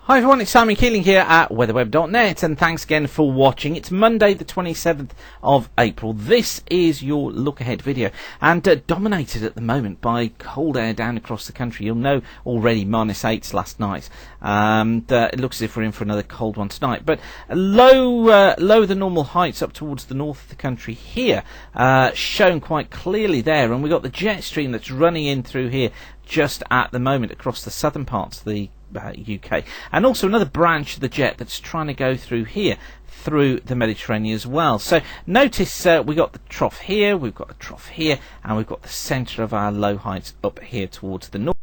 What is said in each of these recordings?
Hi everyone, it's Simon Keeling here at weatherweb.net, and thanks again for watching. It's Monday the 27th of April. This is your look ahead video, and dominated at the moment by cold air down across the country. You'll know already -8s last night. It looks as if we're in for another cold one tonight, but lower than normal heights up towards the north of the country here, shown quite clearly there, and we've got the jet stream that's running in through here just at the moment across the southern parts of the UK, and also another branch of the jet that's trying to go through here through the Mediterranean as well. So notice we got the trough here, we've got the trough here, and we've got the centre of our low heights up here towards the north.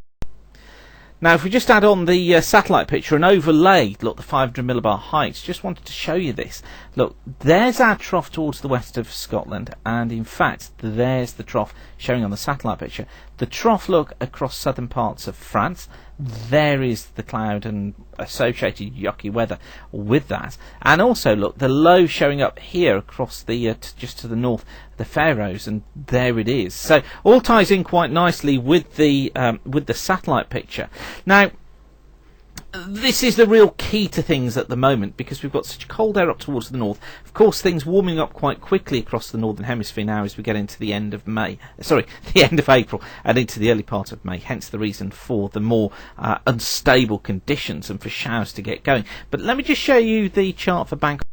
Now, if we just add on the satellite picture and overlay, look, the 500 millibar heights, just wanted to show you this. Look, there's our trough towards the west of Scotland, and in fact, there's the trough showing on the satellite picture. The trough, look, across southern parts of France. There is the cloud and associated yucky weather with that. And also, look, the low showing up here across the just to the north, the Faroes, and there it is. So all ties in quite nicely with the satellite picture. Now, this is the real key to things at the moment, because we've got such cold air up towards the north. Of course, things warming up quite quickly across the northern hemisphere now as we get into the end of April and into the early part of May. Hence the reason for the more unstable conditions and for showers to get going. But let me just show you the chart for Bangkok.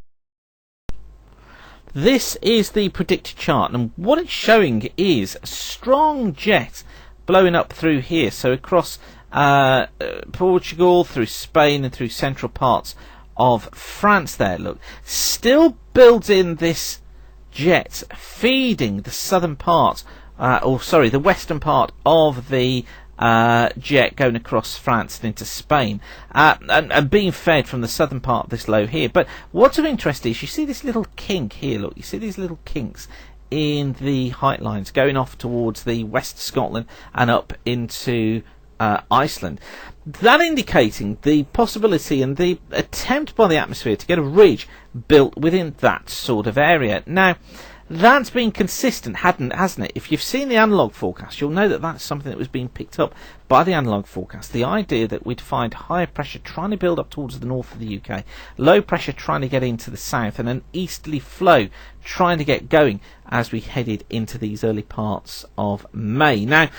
This is the predicted chart, and what it's showing is a strong jet blowing up through here, so across Portugal, through Spain, and through central parts of France there, look, still builds in this jet feeding the southern part, the western part of the jet going across France and into Spain, and being fed from the southern part of this low here. But what's of interest is you see this little kink here, look, you see these little kinks in the height lines going off towards the west of Scotland and up into Iceland. That indicating the possibility and the attempt by the atmosphere to get a ridge built within that sort of area. Now, that's been consistent, hasn't it? If you've seen the analogue forecast, you'll know that that's something that was being picked up by the analogue forecast. The idea that we'd find higher pressure trying to build up towards the north of the UK, low pressure trying to get into the south, and an easterly flow trying to get going as we headed into these early parts of May. Now,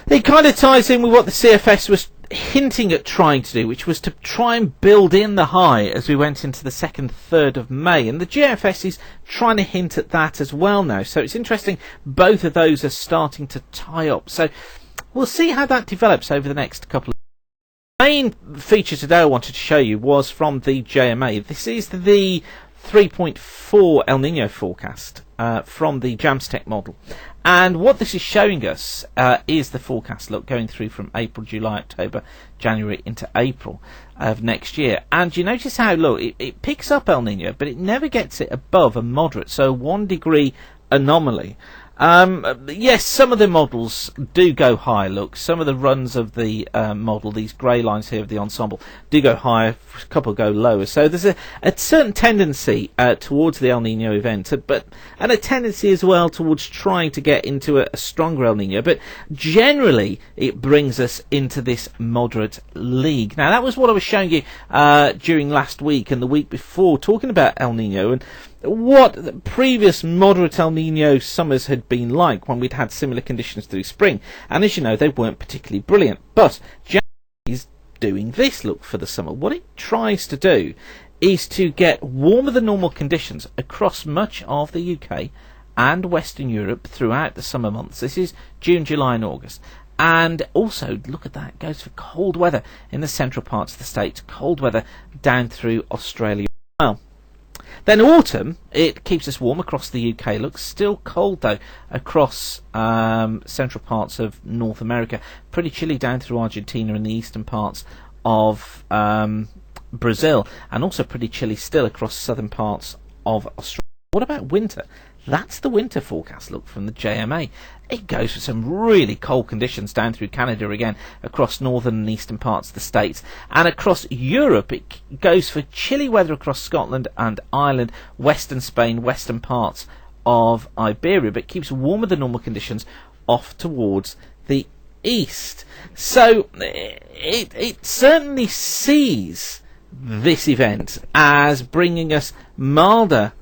it kind of ties in with what the CFS was hinting at trying to do, which was to try and build in the high as we went into the 2nd, 3rd of May. And the GFS is trying to hint at that as well now. So it's interesting, both of those are starting to tie up. So we'll see how that develops over the next couple of days. The main feature today I wanted to show you was from the JMA. This is the 3.4 El Nino forecast from the JAMSTEC model. And what this is showing us is the forecast, look, going through from April, July, October, January into April of next year. And you notice how, look, it picks up El Nino, but it never gets it above a moderate, so 1 degree anomaly. Yes, some of the models do go high, look. Some of the runs of the model, these grey lines here of the ensemble, do go higher, a couple go lower. So there's a certain tendency towards the El Nino event, and a tendency as well towards trying to get into a stronger El Nino. But generally, it brings us into this moderate league. Now, that was what I was showing you during last week and the week before, talking about El Nino and what the previous moderate El Nino summers had been like when we'd had similar conditions through spring. And as you know, they weren't particularly brilliant. But Japan is doing this, look, for the summer. What it tries to do is to get warmer than normal conditions across much of the UK and Western Europe throughout the summer months. This is June, July and August. And also, look at that, it goes for cold weather in the central parts of the states, cold weather down through Australia as well. Then autumn, it keeps us warm across the UK. Looks still cold though across central parts of North America. Pretty chilly down through Argentina and the eastern parts of Brazil, and also pretty chilly still across southern parts of Australia. What about winter? That's the winter forecast, look, from the JMA. It goes for some really cold conditions down through Canada again, across northern and eastern parts of the States. And across Europe, it goes for chilly weather across Scotland and Ireland, western Spain, western parts of Iberia, but keeps warmer than normal conditions off towards the southeast. So it certainly sees this event as bringing us milder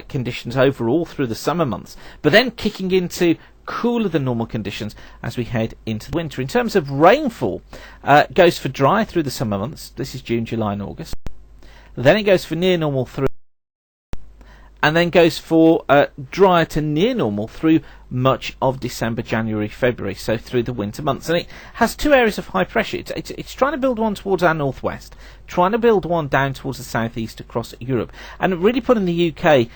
conditions overall through the summer months, but then kicking into cooler than normal conditions as we head into the winter. In terms of rainfall, goes for dry through the summer months. This is June, July and August. Then it goes for near normal through, and then goes for dry to near normal through much of December, January, February, so through the winter months. And it has two areas of high pressure. It's trying to build one towards our northwest, trying to build one down towards the southeast across Europe, and really putting the UK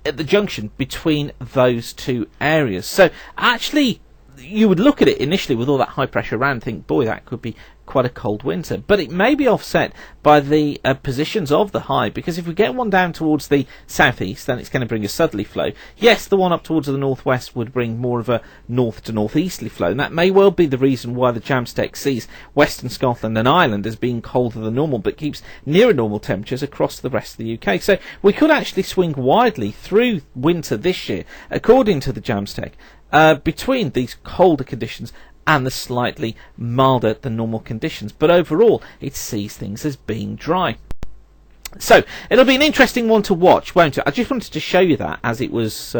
at the junction between those two areas. So actually, you would look at it initially with all that high pressure around and think, boy, that could be quite a cold winter. But it may be offset by the positions of the high, because if we get one down towards the southeast, then it's going to bring a southerly flow. Yes, the one up towards the northwest would bring more of a north to northeasterly flow, and that may well be the reason why the JAMSTEC sees Western Scotland and Ireland as being colder than normal, but keeps nearer normal temperatures across the rest of the UK. So we could actually swing widely through winter this year, according to the JAMSTEC, between these colder conditions and the slightly milder than normal conditions. But overall, it sees things as being dry. So it'll be an interesting one to watch, won't it? I just wanted to show you that as it was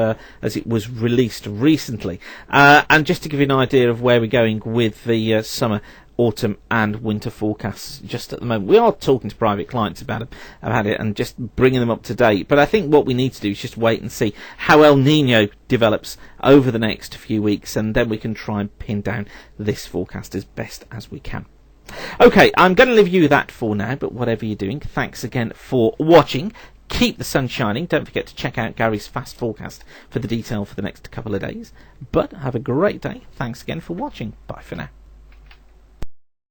released recently, and just to give you an idea of where we're going with the summer, autumn and winter forecasts just at the moment. We are talking to private clients about it and just bringing them up to date, but I think what we need to do is just wait and see how El Nino develops over the next few weeks, and then we can try and pin down this forecast as best as we can. Okay, I'm going to leave you with that for now, but whatever you're doing, thanks again for watching. Keep the sun shining. Don't forget to check out Gary's fast forecast for the detail for the next couple of days. But have a great day. Thanks again for watching. Bye for now.